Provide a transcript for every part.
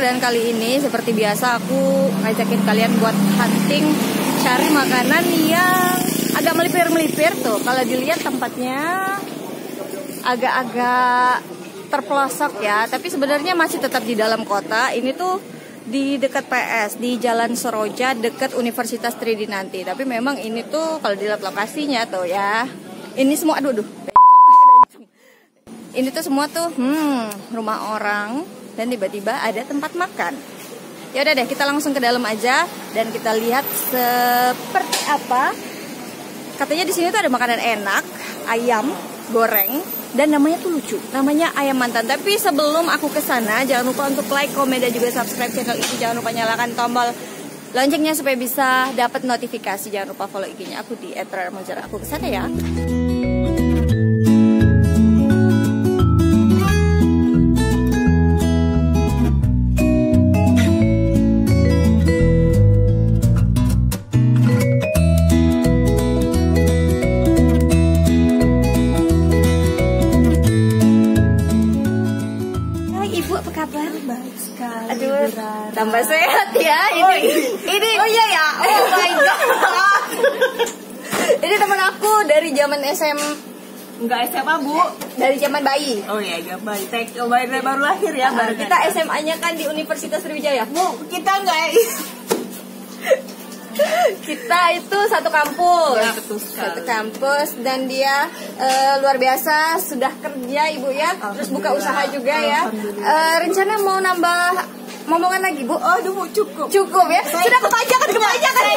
dan kali ini seperti biasa aku ngajakin kalian buat hunting, cari makanan yang agak melipir-melipir tuh. Kalau dilihat tempatnya agak-agak terpelosok ya, tapi sebenarnya masih tetap di dalam kota. Ini tuh di dekat PS, di Jalan Seroja, dekat Universitas Tridinanti. Tapi memang ini tuh kalau dilihat lokasinya tuh ya, ini semua ini tuh semua tuh rumah orang dan tiba-tiba ada tempat makan. Ya udah deh, kita langsung ke dalam aja dan kita lihat seperti apa. Katanya di sini tuh ada makanan enak, ayam goreng dan namanya tuh lucu. Namanya ayam mantan. Tapi sebelum aku ke sana, jangan lupa untuk like, komen dan juga subscribe channel ini. Jangan lupa nyalakan tombol loncengnya supaya bisa dapat notifikasi. Jangan lupa follow IG-nya aku di @rarmojar. Aku ke sana ya. Tambah sehat ya ini. Oh iya ya. Oh my god. Ini teman aku dari zaman Enggak SMA, Bu. Dari zaman bayi. Oh iya, bayi. Baru lahir ya. Kita SMA-nya kan di Universitas Sriwijaya. Bu, kita enggak. Kita itu satu kampus. Ya, betul sekali. Satu kampus dan dia luar biasa sudah kerja Ibu ya. Terus buka usaha juga ya. Rencana mau nambah momongan lagi Bu? Oh, Bu, cukup. Cukup ya. Sudah kepanjangan.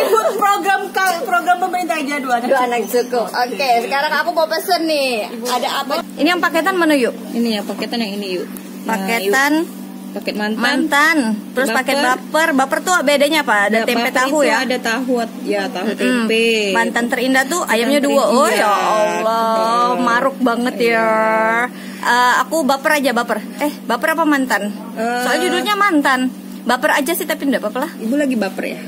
Ibu program pemerintah aja dua anak cukup. Oke, sekarang aku mau pesen nih. Ada apa? Ini yang paketan mana yuk? Ini ya paketan yang ini yuk. Paketan paket mantan. Terus paket baper. Baper tuh bedanya apa? Ada tempe tahu ya? Ada tahu tempe. Mantan terindah tuh ayamnya 2. Oh ya Allah, maruk banget ya. Aku baper aja baper. Baper apa mantan? Soalnya judulnya mantan. Baper aja sih tapi enggak apa-apa lah. Ibu lagi baper ya?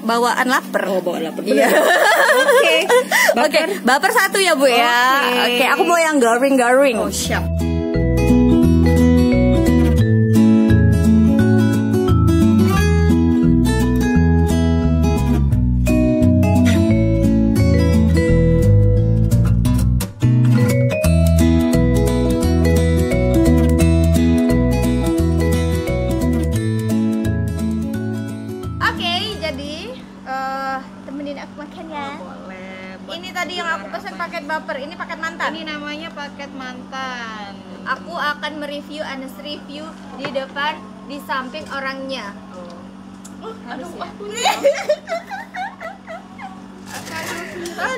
Bawaan lapar. Oh, bawaan lapar. Iya. Oke, baper 1 ya Bu ya. Oke, aku mau yang garing-garing. Oh, siap. Ini tadi yang aku pesan paket baper, ini paket mantan. Ini namanya paket mantan. Aku akan mereview Anes review di depan, di samping orangnya. Aduh,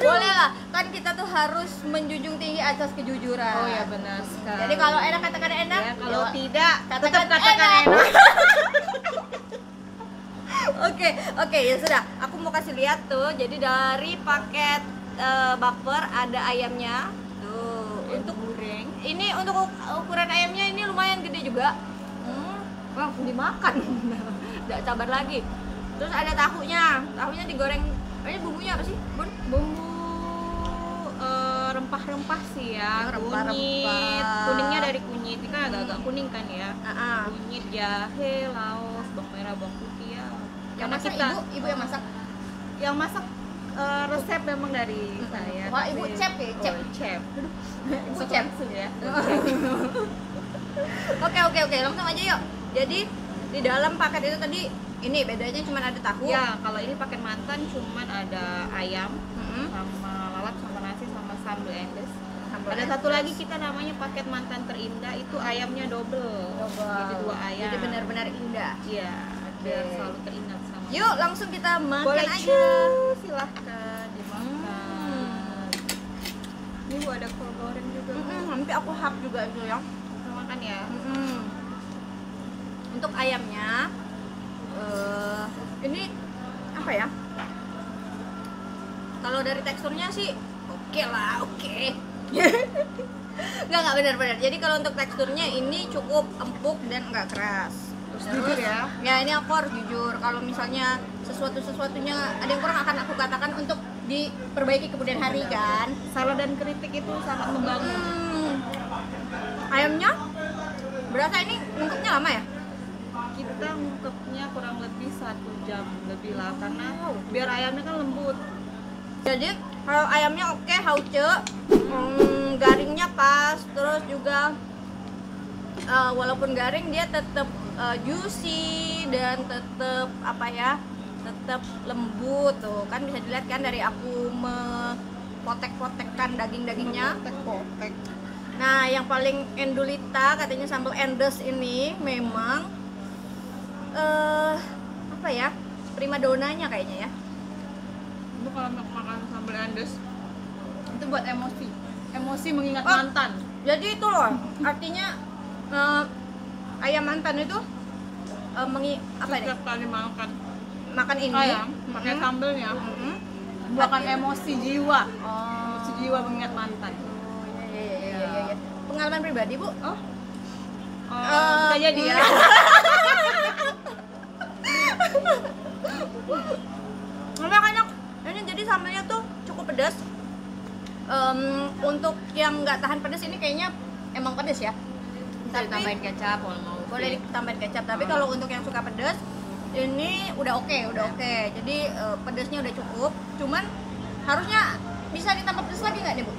boleh lah, kan kita tuh harus menjunjung tinggi asas kejujuran. Oh ya benar sekali. Jadi kalau enak katakan enak, ya, kalau tidak katakan enak. Oke, ya sudah. Aku mau kasih lihat tuh. Jadi dari paket baper ada ayamnya. Tuh, untuk goreng. Ini untuk ukuran ayamnya ini lumayan gede juga. Langsung dimakan. Nggak sabar lagi. Terus ada tahunya. Tahunya digoreng. Ini bumbunya apa sih, Bun? Bumbu rempah-rempah sih ya. Kunyit. Kuningnya dari kunyit. Ini kan agak-agak kuning kan ya. Kunyit, jahe, laos, bawang merah, bawang putih ya. Yang masak ibu yang masak? Yang masak resep memang dari saya. Wah, ibu chef ya? Chef. Ibu chef ya. Oke, langsung aja yuk. Jadi di dalam paket itu tadi ini bedanya cuma ada tahu. Ya, kalau ini paket mantan cuma ada ayam, sama lalap, sama nasi, sama sambal endes. Ada satu lagi kita namanya paket mantan terindah, itu ayamnya double. Jadi 2 ayam. Jadi benar-benar indah. Iya, biar selalu teringat sama. Yuk, langsung kita makan. Boleh aja. Silahkan dimakan. Ini Bu ada kol goreng juga. Nanti aku hap juga itu ya. Kita makan ya. Untuk ayamnya ini apa ya? Kalau dari teksturnya sih oke lah. Nggak benar-benar. Jadi kalau untuk teksturnya ini cukup empuk dan nggak keras. Jujur ya. Ya ini aku harus jujur. Kalau misalnya sesuatunya ada yang kurang akan aku katakan untuk diperbaiki kemudian hari kan. Salah dan kritik itu sangat membangun. Ayamnya berasa ini ngungkupnya lama ya? ngungkepnya kurang lebih 1 jam lebih lah, karena biar ayamnya kan lembut. Jadi kalau ayamnya oke, hauce, garingnya pas, terus juga walaupun garing dia tetap juicy dan tetap apa ya, tetap lembut tuh kan, bisa dilihat kan dari aku potek-potekkan daging-dagingnya. Potek-potek. Nah, yang paling endulita katanya sambal endes ini memang apa ya, primadonanya kayaknya ya. Itu kalau makan sambal endes itu buat emosi mengingat Oh. mantan. Jadi itu loh, artinya ayam mantan itu apa ini? Setiap kali Makan ini ayam pakai sambelnya bukan emosi jiwa. Emosi jiwa mengingat mantan. Iya. Pengalaman pribadi, Bu? Bisa jadi ya. Memang enak. Ini jadi sambelnya tuh cukup pedas. Untuk yang nggak tahan pedas ini kayaknya emang pedas ya. Bisa ditambahin kecap kalau mau. Boleh ditambahin kecap, tapi kalau untuk yang suka pedas ini udah oke. Jadi pedasnya udah cukup. Cuman harusnya bisa ditambah pedas lagi nggak nih, Bu?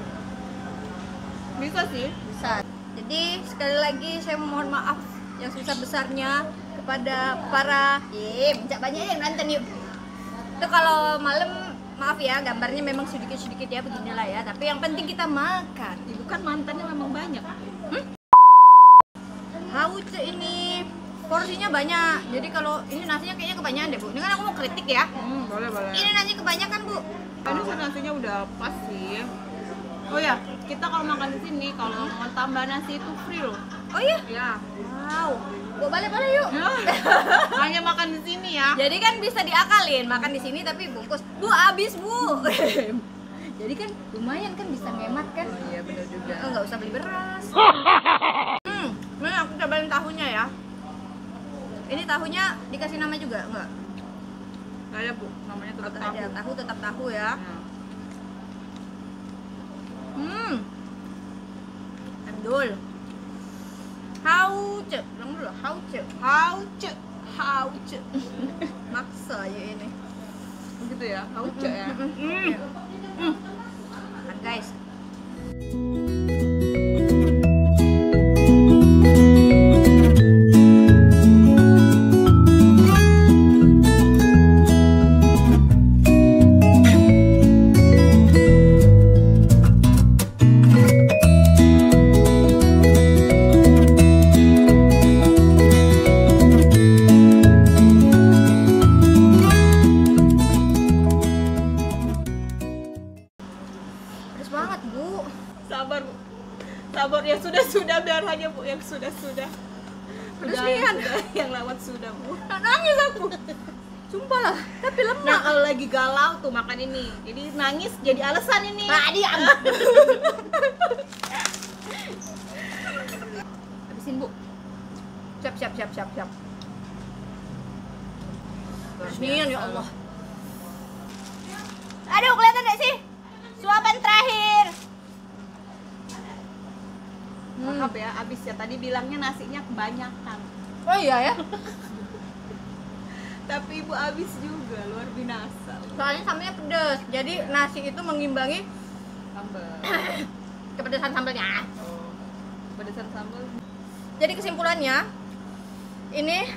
Bisa sih. Bisa. Jadi sekali lagi saya mohon maaf yang sebesar-besarnya kepada para minta banyak yang nonton yuk. Itu kalau malam maaf ya, gambarnya memang sedikit-sedikit ya, beginilah ya. Tapi yang penting kita makan. Ibu kan mantannya memang banyak. Hauce ini porsinya banyak. Jadi kalau ini nasinya kayaknya kebanyakan deh, Bu. Ini kan aku mau kritik ya. Boleh. Ini nasi kebanyakan, Bu. Ini nasinya udah pas sih. Oh ya, kita kalau makan di sini kalau mau tambah nasi itu free loh. Oh iya? Ya. Wow. Bu, balik yuk. Hanya makan di sini ya. Jadi kan bisa diakalin makan di sini tapi bungkus. Bu, habis, Bu. Jadi kan lumayan kan, bisa ngemat kan. Oh iya, benar juga. Nggak usah beli beras. Ini aku cobain tahunya ya. Ini tahunya dikasih nama juga enggak? Nggak ada, Bu. Namanya tetap Ada tahu. tahu, tetap tahu ya. Endul. Hauce. Bilang dulu, hauce. Maksa ya ini. Begitu ya, hauce ya. Makan guys. Banget, Bu. Sabar, Bu. Sabar yang sudah biar hanya, Bu, yang sudah. Berlebihan. Yang lewat sudah, Bu. Nangis aku. Sumpah lah, tapi Nah, lemah. kalau lagi galau tuh makan ini. Jadi nangis jadi alasan ini. Diam. Habisin, Bu. Siap. Bersihin ya Allah. Aduh, kelihatan gak sih? Suapan terakhir. Maaf ya, abis ya. Tadi bilangnya nasinya kebanyakan. Oh iya ya. Tapi Ibu abis juga, luar binasa. Soalnya sambelnya pedas. Jadi nasi itu mengimbangi Sambal. kepedasan sambelnya. Pedesan sambal. Jadi kesimpulannya ini,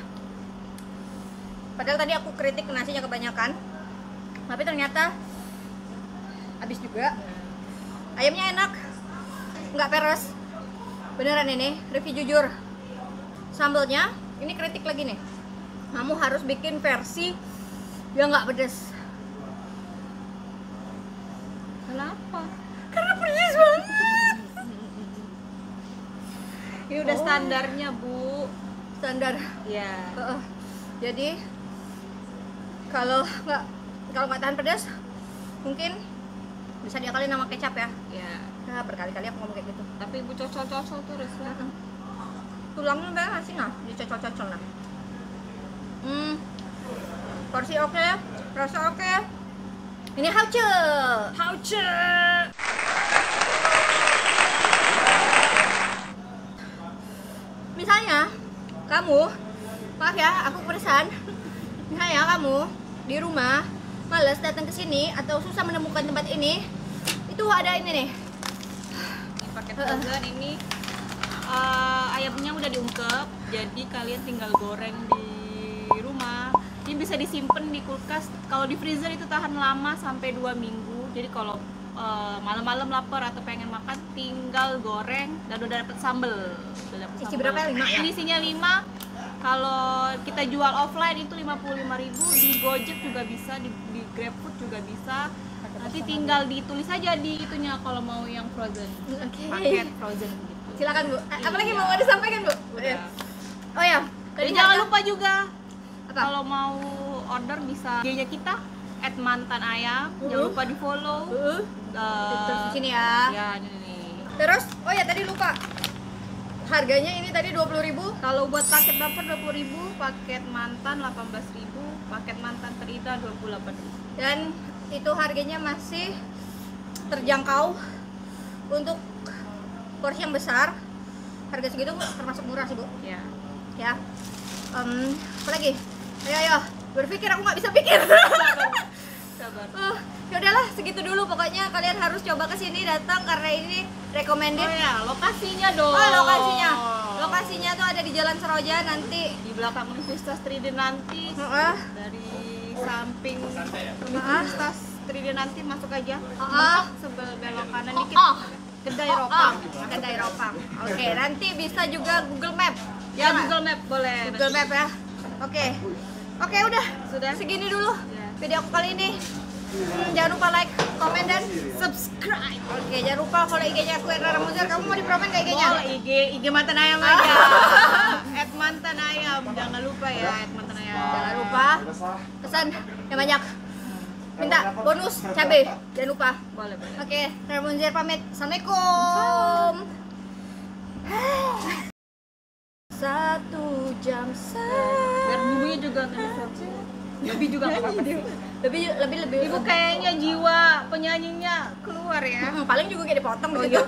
padahal tadi aku kritik nasinya kebanyakan, tapi ternyata habis juga. Ayamnya enak, nggak peres, beneran ini review jujur. Sambelnya ini kritik lagi nih, kamu harus bikin versi yang nggak pedes. Kenapa? Karena pedes banget. Ini udah standarnya, Bu. Standar. Ya. Jadi kalau nggak tahan pedas, mungkin bisa diakalin sama kecap ya. Ya. Nah, berkali-kali aku ngomong kayak gitu. Tapi Ibu cocol-cocol terus ya. Tulangnya banyak nggak sih, nah dicocol-cocol nah. Porsi oke, rasa oke. Ini hauce. Misalnya kamu Maaf ya, aku pesan. Misalnya kamu di rumah males datang ke sini atau susah menemukan tempat ini, itu ada ini nih. Ini paket frozen ini ayamnya udah diungkep, jadi kalian tinggal goreng di rumah. Ini bisa disimpan di kulkas. Kalau di freezer itu tahan lama sampai 2 minggu. Jadi kalau malam-malam lapar atau pengen makan, tinggal goreng dan udah dapet sambel. Isi berapa ya? 5 ya? Ini isinya 5. Kalau kita jual offline itu 55.000, di Gojek juga bisa, di GrabFood juga bisa. Nanti tinggal ditulis aja di itunya kalau mau yang frozen. Oke. Paket frozen gitu. Silakan Bu. Apalagi mau disampaikan Bu? Udah. Oh ya. Jadi jangan lupa juga Apa? kalau mau order bisa IG-nya kita @mantanayam. Jangan lupa di follow. Terus di sini ya. Ya ini. Terus, oh ya tadi lupa. Harganya ini tadi 20.000. Kalau buat paket bumper 20.000, paket mantan 18.000, paket mantan terindah 28.000. Dan itu harganya masih terjangkau untuk porsi yang besar. Harga segitu termasuk murah sih Bu. Ya. Ya. Apa lagi? Ayo, berpikir aku nggak bisa pikir. Sabar. Ya udahlah, segitu dulu pokoknya kalian harus coba ke sini datang karena ini recommended. Oh ya, lokasinya dong. Oh, lokasinya. Lokasinya tuh ada di Jalan Seroja nanti Di belakang Universitas Tridinanti. Dari samping Universitas Tridinanti masuk aja. Sebelah belok kanan dikit. Kedai Ropang. Kedai Ropang. Oke, nanti bisa juga Google Map. Ya, Google Map boleh. Google Map ya. Oke. Oke, udah. Sudah. Segini dulu Ya. video aku kali ini. Jangan lupa like, komen, dan subscribe. Oke, jangan lupa follow IG-nya aku Rara Muzar. Kamu mau dipromen ke IG-nya? Boleh, IG mantan ayam aja. @mantan ayam. Jangan lupa ya, @mantan ayam. Jangan lupa pesan yang banyak. Minta bonus cabai. Jangan lupa. Boleh. Oke, Rara Muzar pamit. Assalamualaikum. 1 jam Biar bumbunya juga lebih juga nggak apa-apa sih. lebih Ibu kayaknya jiwa penyanyinya keluar ya. paling juga kayak dipotong gitu.